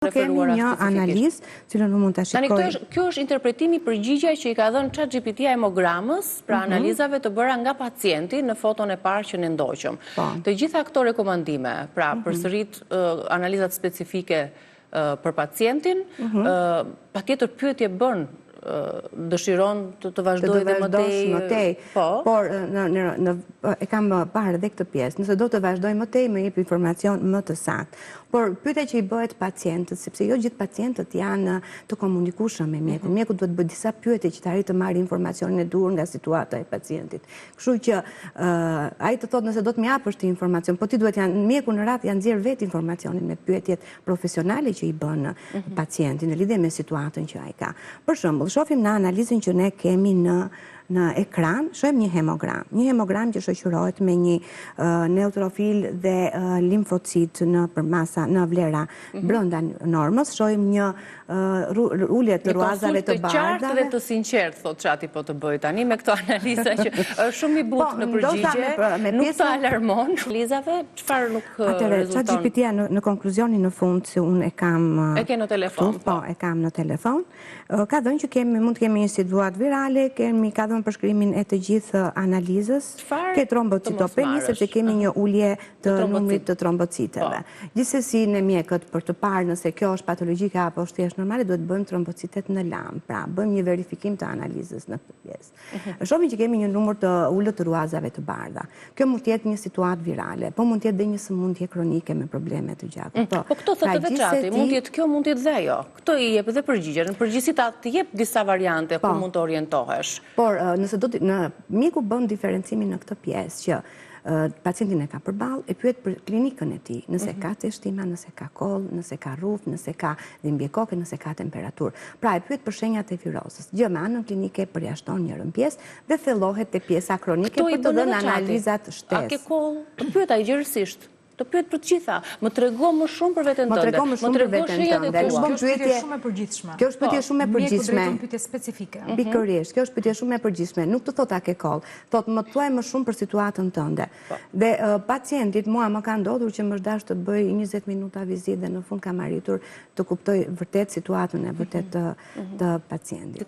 referuara specifikisht. Nuk kemi një analizë cilën mund ta shikoj. Kjo është interpretimi përgjigja që i ka dhënë ChatGPT-ja emogramës, pra analizave të bëra nga pacienti në foton e parë që ne ndoqëm. Të gjitha këto rekomandime, pra përsërit analizat specifike për pacientin, patjetër pyetje bën, dëshiron të vazhdoj dhe më tej. Por e kam parë edhe këtë pjesë. Nëse do të vazhdoj më tej, më jep informacion më të saktë. Por pyetja që i bëhet pacientët, sepse jo gjithë pacientët janë të komunikueshëm me mjekun. Mjeku duhet bëjë disa pyetje që të arrijë të marrë informacionin e duhur nga situata e pacientit. Kështu që ai të thotë nëse do të më japësh ti informacion, po ti duhet mjeku në radhë janë nxjerr vetë informacionin me pyetjet profesionale që i bën pacienti në lidhje me situatën që ai ka. Për shembull, shohim në analizën që ne kemi në ekran, shohim një hemogram. Një hemogram që shoqërohet me një neutrofil dhe limfocit në vlera brenda normës. Shohim një ulje të ruazave të bardhave. Një konsult të qartë dhe të sinqert, thot Çati po të bëj tani me këto analiza që është shumë i butë në përgjigje, nuk të alarmon. Analizave, çfarë nuk rezulton? ChatGPT-ja në konkluzionin në fund se unë e kam e ke në telefon. Po, e kam në telefon. Ka dhënë që mund të kemi instituat virale, ka dhënë përshkrimin e të gjithë analizës, ke trombocitopeni, sepse kemi një ulje të numrit të trombociteve. Gjithsesi në mjekët për të parë nëse kjo është patologjike apo është thjesht normale, duhet bëjmë trombocitet në lam. Pra, bëjmë një verifikim të analizës në këtë pjesë. Shohim që kemi një numër të ulët të ruazave të bardha. Kjo mund të jetë një situatë virale, po mund të jetë dhe një sëmundje kronike me probleme të gjatë. Po këto thotë edhe Çati, mund të jetë kjo, mund të jetë dhe ajo. Këto i jep edhe përgjigjen. Në përgjithësi të jep disa variante ku mund të orientohesh. Por nëse mjeku bën diferencimin në këtë pjesë që pacientin e ka përballë, e pyet për klinikën e tij, nëse ka ceshtima, nëse ka koll, nëse ka rruf, nëse ka dhimbje koke, nëse ka temperaturë. Pra e pyet për shenjat e virozës. Gjë me anën klinike përjashton një pjesë dhe thellohet te pjesa kronike për të dhënë analizat shtesë. A ke koll? Pyet ai gjërësisht. Të pyet për të gjitha, më trego më shumë për veten tënde. Më trego më shumë për veten tënde. Kjo është pyetje shumë e përgjithshme. Kjo është pyetje shumë e përgjithshme. Mjeku drejton pyetje specifike. Pikërisht, kjo është pyetje shumë e përgjithshme. Nuk të thotë a ke koll, thotë më thuaj më shumë për situatën tënde. Dhe pacientit mua më ka ndodhur që më dash të bëj 20 minuta vizitë dhe në fund kam arritur të kuptoj vërtet situatën e vërtet të pacientit.